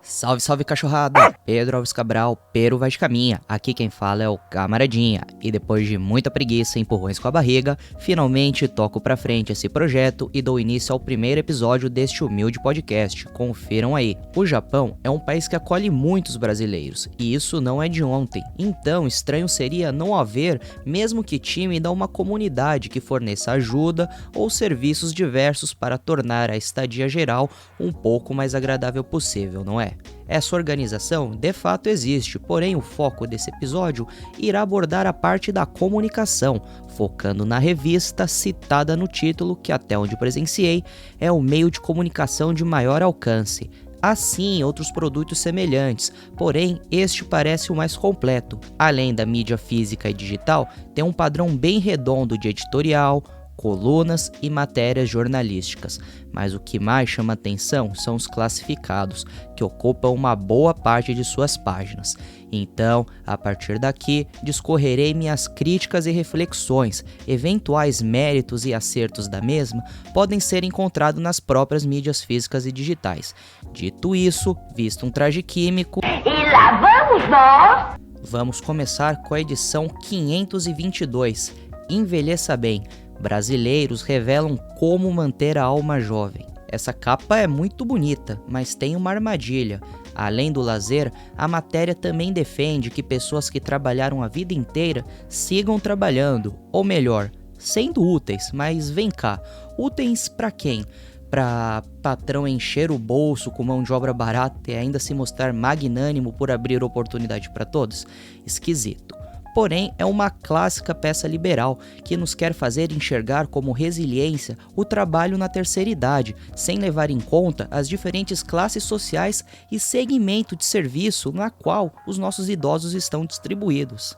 Salve, salve cachorrada! Pedro Alves Cabral, Pero vai de caminha. Aqui quem fala é o Camaradinha. E depois de muita preguiça e empurrões com a barriga, finalmente toco pra frente esse projeto e dou início ao primeiro episódio deste humilde podcast. Confiram aí. O Japão é um país que acolhe muitos brasileiros, e isso não é de ontem. Então, estranho seria não haver, mesmo que tímida, uma comunidade que forneça ajuda ou serviços diversos para tornar a estadia geral um pouco mais agradável possível, não é? Essa organização de fato existe, porém o foco desse episódio irá abordar a parte da comunicação, focando na revista citada no título, que até onde presenciei é o meio de comunicação de maior alcance. Assim, outros produtos semelhantes, porém este parece o mais completo. Além da mídia física e digital, tem um padrão bem redondo de editorial, colunas e matérias jornalísticas, mas o que mais chama atenção são os classificados, que ocupam uma boa parte de suas páginas. Então, a partir daqui, discorrerei minhas críticas e reflexões. Eventuais méritos e acertos da mesma podem ser encontrados nas próprias mídias físicas e digitais. Dito isso, visto um traje químico... E lá vamos nós! Vamos começar com a edição 522. Envelheça bem. Brasileiros revelam como manter a alma jovem. Essa capa é muito bonita, mas tem uma armadilha. Além do lazer, a matéria também defende que pessoas que trabalharam a vida inteira sigam trabalhando, ou melhor, sendo úteis, mas vem cá, úteis pra quem? Pra patrão encher o bolso com mão de obra barata e ainda se mostrar magnânimo por abrir oportunidade para todos? Esquisito. Porém, é uma clássica peça liberal que nos quer fazer enxergar como resiliência o trabalho na terceira idade, sem levar em conta as diferentes classes sociais e segmento de serviço na qual os nossos idosos estão distribuídos.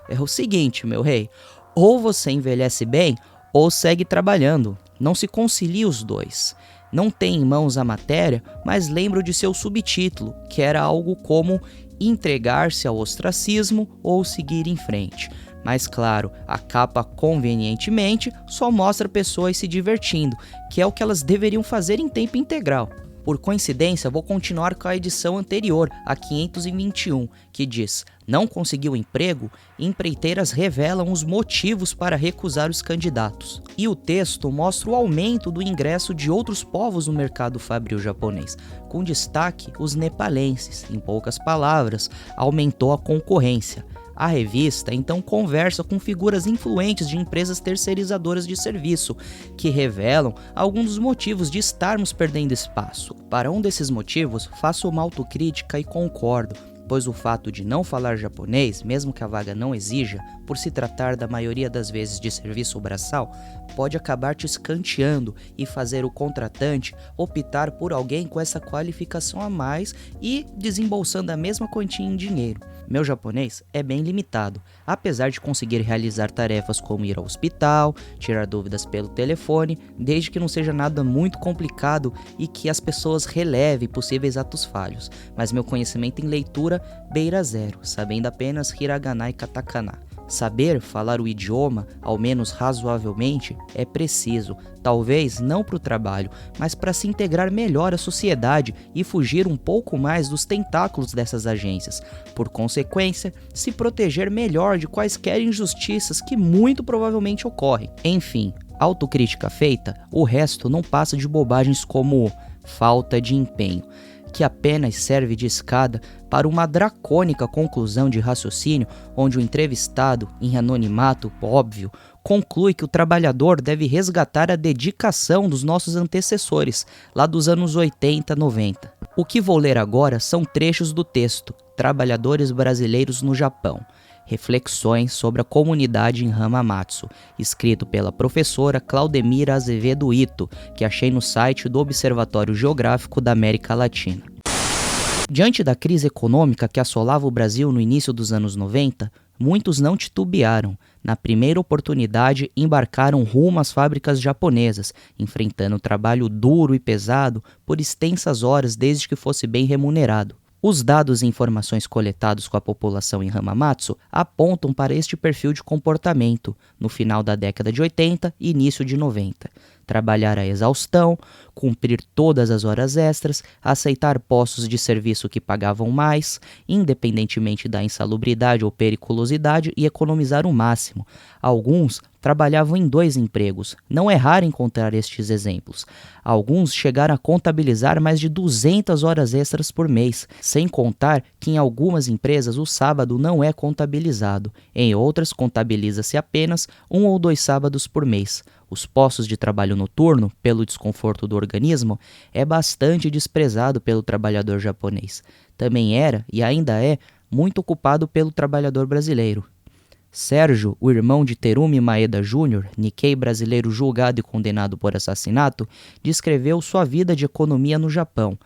É o seguinte, meu rei, ou você envelhece bem ou segue trabalhando, não se concilia os dois. Não tem em mãos a matéria, mas lembro de seu subtítulo, que era algo como entregar-se ao ostracismo ou seguir em frente. Mas claro, a capa convenientemente só mostra pessoas se divertindo, que é o que elas deveriam fazer em tempo integral. Por coincidência, vou continuar com a edição anterior, a 521, que diz: não conseguiu emprego? Empreiteiras revelam os motivos para recusar os candidatos. E o texto mostra o aumento do ingresso de outros povos no mercado fabril japonês, com destaque os nepalenses. Em poucas palavras, aumentou a concorrência. A revista então conversa com figuras influentes de empresas terceirizadoras de serviço, que revelam alguns dos motivos de estarmos perdendo espaço. Para um desses motivos, faço uma autocrítica e concordo, pois o fato de não falar japonês, mesmo que a vaga não exija, por se tratar da maioria das vezes de serviço braçal, pode acabar te escanteando e fazer o contratante optar por alguém com essa qualificação a mais e desembolsando a mesma quantia em dinheiro. Meu japonês é bem limitado, apesar de conseguir realizar tarefas como ir ao hospital, tirar dúvidas pelo telefone, desde que não seja nada muito complicado e que as pessoas relevem possíveis atos falhos, mas meu conhecimento em leitura beira zero, sabendo apenas hiragana e katakana. Saber falar o idioma, ao menos razoavelmente, é preciso, talvez não para o trabalho, mas para se integrar melhor à sociedade e fugir um pouco mais dos tentáculos dessas agências. Por consequência, se proteger melhor de quaisquer injustiças que muito provavelmente ocorrem. Enfim, autocrítica feita, o resto não passa de bobagens como falta de empenho, que apenas serve de escada para uma dracônica conclusão de raciocínio onde o entrevistado, em anonimato óbvio, conclui que o trabalhador deve resgatar a dedicação dos nossos antecessores, lá dos anos 80, 90. O que vou ler agora são trechos do texto Trabalhadores Brasileiros no Japão. Reflexões sobre a comunidade em Hamamatsu, escrito pela professora Claudemira Azevedo Ito, que achei no site do Observatório Geográfico da América Latina. Diante da crise econômica que assolava o Brasil no início dos anos 90, muitos não titubearam. Na primeira oportunidade, embarcaram rumo às fábricas japonesas, enfrentando trabalho duro e pesado por extensas horas desde que fosse bem remunerado. Os dados e informações coletados com a população em Hamamatsu apontam para este perfil de comportamento no final da década de 80 e início de 90. trabalhar a exaustão, cumprir todas as horas extras, aceitar postos de serviço que pagavam mais, independentemente da insalubridade ou periculosidade, e economizar o máximo. Alguns trabalhavam em 2 empregos. Não é raro encontrar estes exemplos. Alguns chegaram a contabilizar mais de 200 horas extras por mês, sem contar que em algumas empresas o sábado não é contabilizado. Em outras, contabiliza-se apenas 1 ou 2 sábados por mês. Os postos de trabalho noturno, pelo desconforto do organismo, é bastante desprezado pelo trabalhador japonês. Também era, e ainda é, muito ocupado pelo trabalhador brasileiro. Sérgio, o irmão de Terumi Maeda Jr., Nikkei brasileiro julgado e condenado por assassinato, descreveu sua vida de economia no Japão.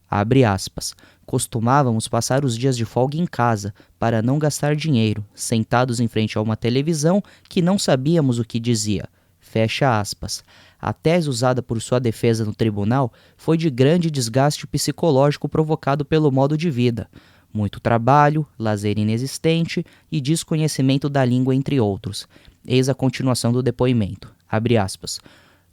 Abre aspas. Costumávamos passar os dias de folga em casa, para não gastar dinheiro, sentados em frente a uma televisão que não sabíamos o que dizia. Fecha aspas. A tese usada por sua defesa no tribunal foi de grande desgaste psicológico provocado pelo modo de vida. Muito trabalho, lazer inexistente e desconhecimento da língua, entre outros. Eis a continuação do depoimento. Abre aspas.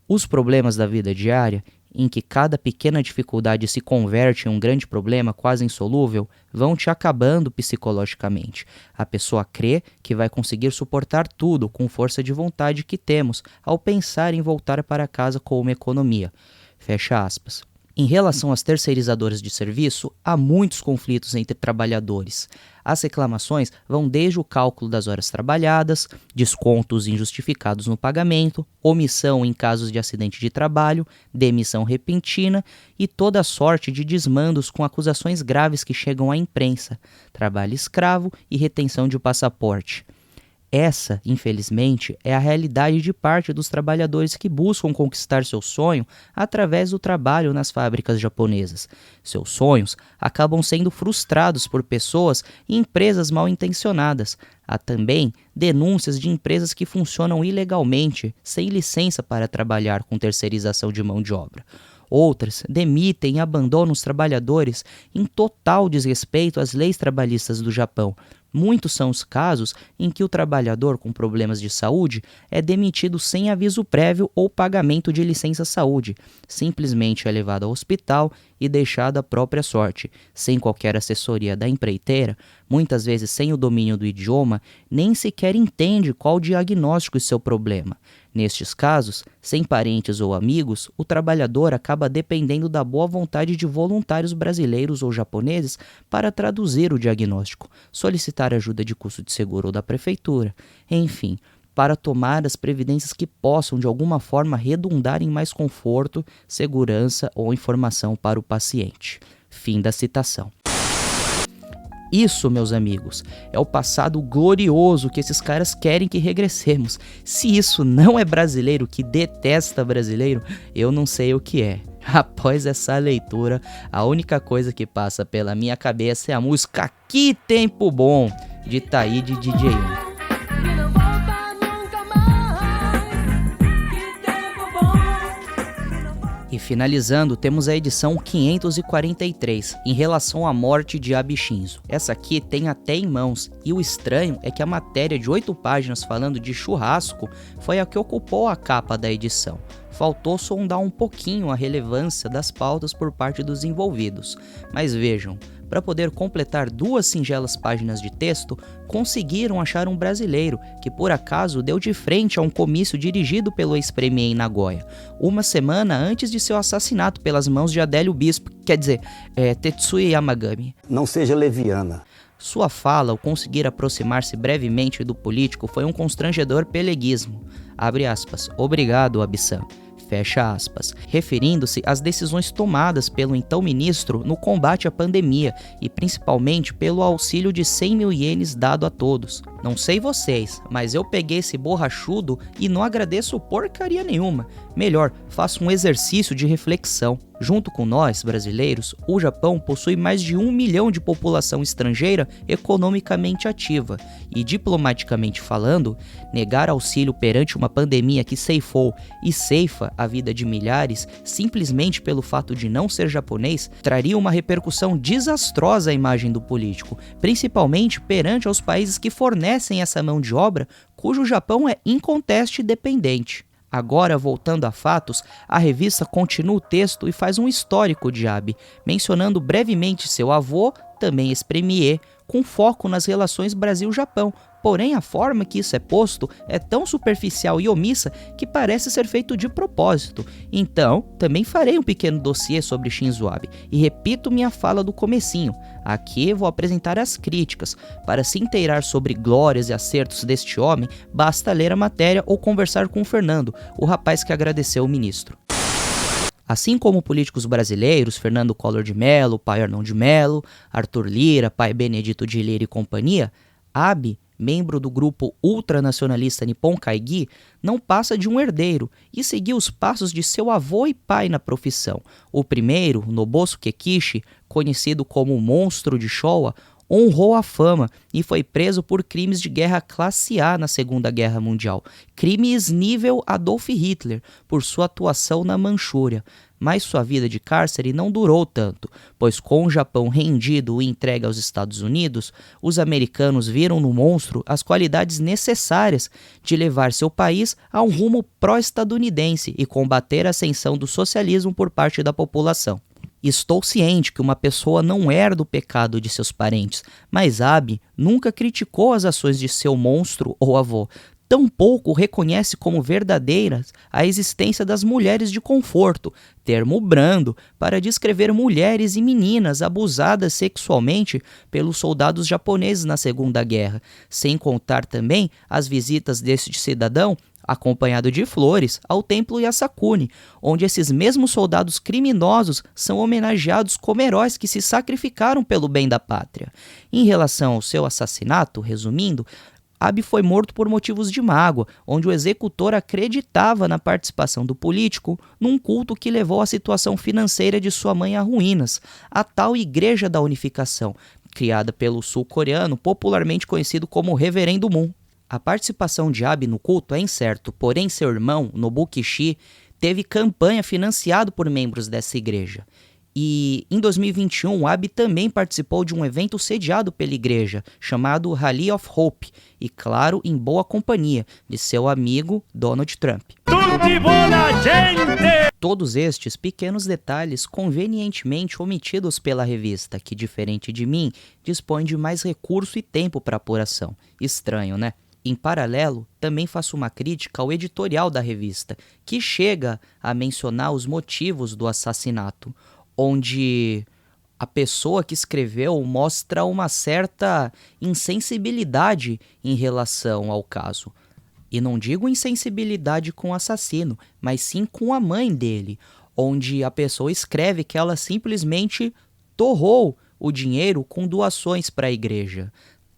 Os problemas da vida diária, em que cada pequena dificuldade se converte em um grande problema quase insolúvel, vão te acabando psicologicamente. A pessoa crê que vai conseguir suportar tudo com força de vontade que temos ao pensar em voltar para casa com uma economia. Fecha aspas. Em relação às terceirizadoras de serviço, há muitos conflitos entre trabalhadores. As reclamações vão desde o cálculo das horas trabalhadas, descontos injustificados no pagamento, omissão em casos de acidente de trabalho, demissão repentina e toda sorte de desmandos com acusações graves que chegam à imprensa, trabalho escravo e retenção de passaporte. Essa, infelizmente, é a realidade de parte dos trabalhadores que buscam conquistar seu sonho através do trabalho nas fábricas japonesas. Seus sonhos acabam sendo frustrados por pessoas e empresas mal intencionadas. Há também denúncias de empresas que funcionam ilegalmente, sem licença para trabalhar com terceirização de mão de obra. Outras demitem e abandonam os trabalhadores em total desrespeito às leis trabalhistas do Japão. Muitos são os casos em que o trabalhador com problemas de saúde é demitido sem aviso prévio ou pagamento de licença-saúde. Simplesmente é levado ao hospital e deixado à própria sorte, sem qualquer assessoria da empreiteira, muitas vezes sem o domínio do idioma, nem sequer entende qual o diagnóstico de seu problema. Nestes casos, sem parentes ou amigos, o trabalhador acaba dependendo da boa vontade de voluntários brasileiros ou japoneses para traduzir o diagnóstico, solicitar ajuda de custo de seguro ou da prefeitura, enfim, para tomar as previdências que possam de alguma forma redundar em mais conforto, segurança ou informação para o paciente. Fim da citação. Isso, meus amigos, é o passado glorioso que esses caras querem que regressemos. Se isso não é brasileiro que detesta brasileiro, eu não sei o que é. Após essa leitura, a única coisa que passa pela minha cabeça é a música Que Tempo Bom, de Taíde e DJ Uno. E finalizando, temos a edição 543, em relação à morte de Abe Shinzo. Essa aqui tem até em mãos, e o estranho é que a matéria de 8 páginas falando de churrasco foi a que ocupou a capa da edição. Faltou sondar um pouquinho a relevância das pautas por parte dos envolvidos. Mas vejam, para poder completar 2 singelas páginas de texto, conseguiram achar um brasileiro que por acaso deu de frente a um comício dirigido pelo ex-premier em Nagoya, uma semana antes de seu assassinato pelas mãos de Adélio Bispo, Tetsuya Yamagami. Não seja leviana. Sua fala, ao conseguir aproximar-se brevemente do político, foi um constrangedor peleguismo. Abre aspas, obrigado, Abe-san. Fecha aspas, referindo-se às decisões tomadas pelo então ministro no combate à pandemia e principalmente pelo auxílio de 100 mil ienes dado a todos. Não sei vocês, mas eu peguei esse borrachudo e não agradeço porcaria nenhuma. Melhor, faço um exercício de reflexão. Junto com nós, brasileiros, o Japão possui mais de 1 milhão de população estrangeira economicamente ativa e, diplomaticamente falando, negar auxílio perante uma pandemia que ceifou e ceifa a vida de milhares simplesmente pelo fato de não ser japonês traria uma repercussão desastrosa à imagem do político, principalmente perante aos países que fornecem essa mão de obra cujo Japão é inconteste dependente. Agora, voltando a fatos, a revista continua o texto e faz um histórico de Abe, mencionando brevemente seu avô, também ex-premier, com foco nas relações Brasil-Japão. Porém, a forma que isso é posto é tão superficial e omissa que parece ser feito de propósito. Então, também farei um pequeno dossiê sobre Shinzo Abe e repito minha fala do comecinho. Aqui vou apresentar as críticas. Para se inteirar sobre glórias e acertos deste homem, basta ler a matéria ou conversar com o Fernando, o rapaz que agradeceu o ministro. Assim como políticos brasileiros, Fernando Collor de Mello, pai Arnon de Mello, Arthur Lira, pai Benedito de Lira e companhia, Abe, membro do grupo ultranacionalista Nippon Kaigi, não passa de um herdeiro e seguiu os passos de seu avô e pai na profissão. O primeiro, Nobosu Kekishi, conhecido como o Monstro de Showa, honrou a fama e foi preso por crimes de guerra classe A na Segunda Guerra Mundial, crimes nível Adolf Hitler, por sua atuação na Manchúria. Mas sua vida de cárcere não durou tanto, pois com o Japão rendido e entregue aos Estados Unidos, os americanos viram no monstro as qualidades necessárias de levar seu país a um rumo pró-estadunidense e combater a ascensão do socialismo por parte da população. Estou ciente que uma pessoa não herda o pecado de seus parentes, mas Abe nunca criticou as ações de seu monstro ou avô, tampouco reconhece como verdadeiras a existência das mulheres de conforto, termo brando para descrever mulheres e meninas abusadas sexualmente pelos soldados japoneses na Segunda Guerra, sem contar também as visitas deste cidadão acompanhado de flores, ao Templo Yasukuni, onde esses mesmos soldados criminosos são homenageados como heróis que se sacrificaram pelo bem da pátria. Em relação ao seu assassinato, resumindo, Abe foi morto por motivos de mágoa, onde o executor acreditava na participação do político num culto que levou a situação financeira de sua mãe a ruínas, a tal Igreja da Unificação, criada pelo sul-coreano, popularmente conhecido como Reverendo Moon. A participação de Abe no culto é incerto, porém seu irmão, Nobukishi, teve campanha financiado por membros dessa igreja. E em 2021, Abe também participou de um evento sediado pela igreja, chamado Rally of Hope, e claro, em boa companhia de seu amigo Donald Trump. Todos estes pequenos detalhes convenientemente omitidos pela revista, que diferente de mim, dispõe de mais recurso e tempo para apuração. Estranho, né? Em paralelo, também faço uma crítica ao editorial da revista, que chega a mencionar os motivos do assassinato, onde a pessoa que escreveu mostra uma certa insensibilidade em relação ao caso. E não digo insensibilidade com o assassino, mas sim com a mãe dele, onde a pessoa escreve que ela simplesmente torrou o dinheiro com doações para a igreja.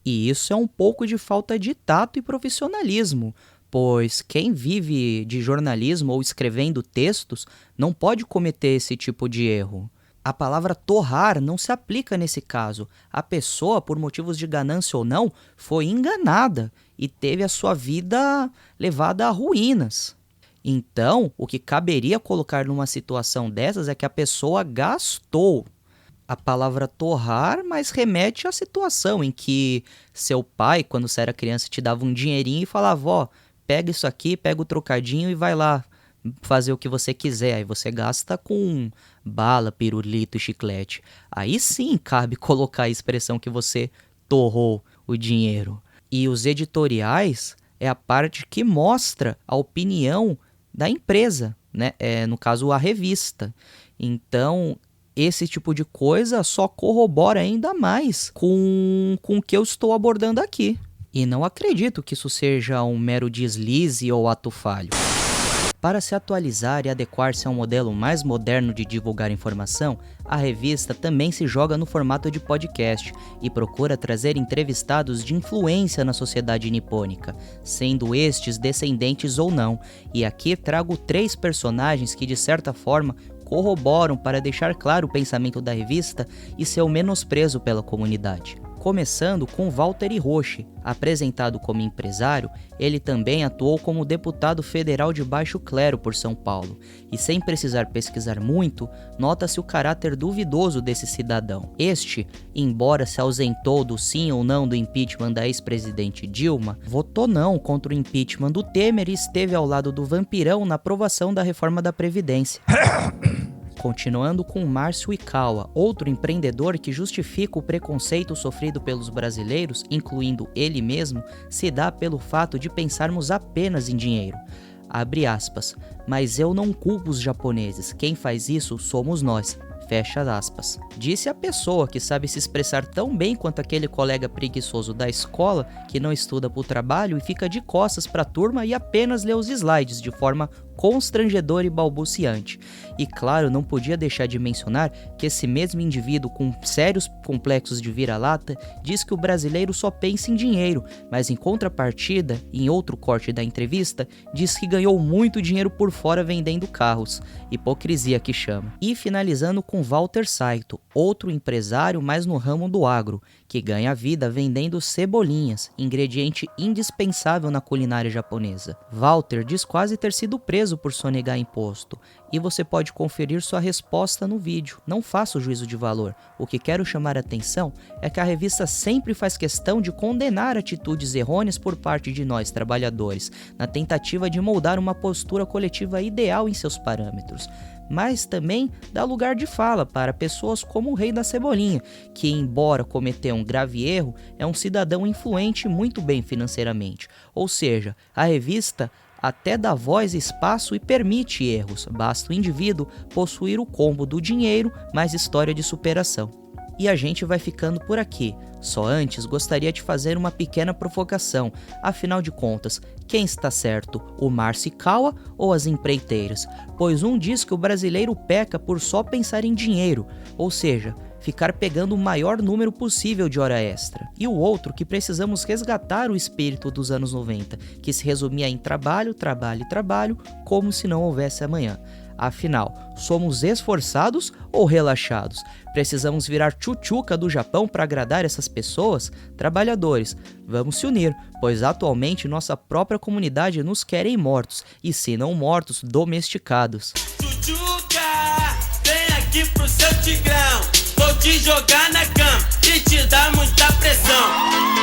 E isso é um pouco de falta de tato e profissionalismo, pois quem vive de jornalismo ou escrevendo textos não pode cometer esse tipo de erro. A palavra torrar não se aplica nesse caso. A pessoa, por motivos de ganância ou não, foi enganada e teve a sua vida levada a ruínas. Então, o que caberia colocar numa situação dessas é que a pessoa gastou. A palavra torrar, mas remete à situação em que seu pai, quando você era criança, te dava um dinheirinho e falava, ó, pega isso aqui, pega o trocadinho e vai lá fazer o que você quiser. Aí você gasta com bala, pirulito e chiclete. Aí sim cabe colocar a expressão que você torrou o dinheiro. E os editoriais é a parte que mostra a opinião da empresa, né? No caso, a revista. Então, esse tipo de coisa só corrobora ainda mais com o que eu estou abordando aqui. E não acredito que isso seja um mero deslize ou ato falho. Para se atualizar e adequar-se a um modelo mais moderno de divulgar informação, a revista também se joga no formato de podcast e procura trazer entrevistados de influência na sociedade nipônica, sendo estes descendentes ou não, e aqui trago 3 personagens que de certa forma corroboram para deixar claro o pensamento da revista e seu menosprezo pela comunidade. começando com Walter Hiroshi. Apresentado como empresário, ele também atuou como deputado federal de baixo clero por São Paulo, e sem precisar pesquisar muito, nota-se o caráter duvidoso desse cidadão. Este, embora se ausentou do sim ou não do impeachment da ex-presidente Dilma, votou não contra o impeachment do Temer e esteve ao lado do vampirão na aprovação da reforma da Previdência. Continuando com Márcio Ikawa, outro empreendedor que justifica o preconceito sofrido pelos brasileiros, incluindo ele mesmo, se dá pelo fato de pensarmos apenas em dinheiro. Abre aspas, mas eu não culpo os japoneses, quem faz isso somos nós. Fecha aspas. Disse a pessoa que sabe se expressar tão bem quanto aquele colega preguiçoso da escola que não estuda pro trabalho e fica de costas pra turma e apenas lê os slides de forma constrangedora e balbuciante. E claro, não podia deixar de mencionar que esse mesmo indivíduo com sérios complexos de vira-lata diz que o brasileiro só pensa em dinheiro, mas em contrapartida, em outro corte da entrevista, diz que ganhou muito dinheiro por fora vendendo carros. Hipocrisia que chama. E finalizando com Walter Saito, outro empresário mais no ramo do agro, que ganha vida vendendo cebolinhas, ingrediente indispensável na culinária japonesa. Walter diz quase ter sido preso por sonegar imposto, e você pode conferir sua resposta no vídeo. Não faço juízo de valor. O que quero chamar a atenção é que a revista sempre faz questão de condenar atitudes errôneas por parte de nós, trabalhadores, na tentativa de moldar uma postura coletiva ideal em seus parâmetros. Mas também dá lugar de fala para pessoas como o Rei da Cebolinha, que, embora cometeu um grave erro, é um cidadão influente e muito bem financeiramente. Ou seja, a revista até dá voz, espaço e permite erros, basta o indivíduo possuir o combo do dinheiro mais história de superação. E a gente vai ficando por aqui. Só antes gostaria de fazer uma pequena provocação. Afinal de contas, quem está certo, o Márcio Ikawa ou as empreiteiras? Pois um diz que o brasileiro peca por só pensar em dinheiro, ou seja, ficar pegando o maior número possível de hora extra. E o outro que precisamos resgatar o espírito dos anos 90, que se resumia em trabalho, trabalho e trabalho, como se não houvesse amanhã. Afinal, somos esforçados ou relaxados? Precisamos virar tchutchuca do Japão para agradar essas pessoas? Trabalhadores, vamos se unir, pois atualmente nossa própria comunidade nos querem mortos, e se não mortos, domesticados. Tchutchuca, vem aqui pro seu tigrão, vou te jogar na cama e te dar muita pressão.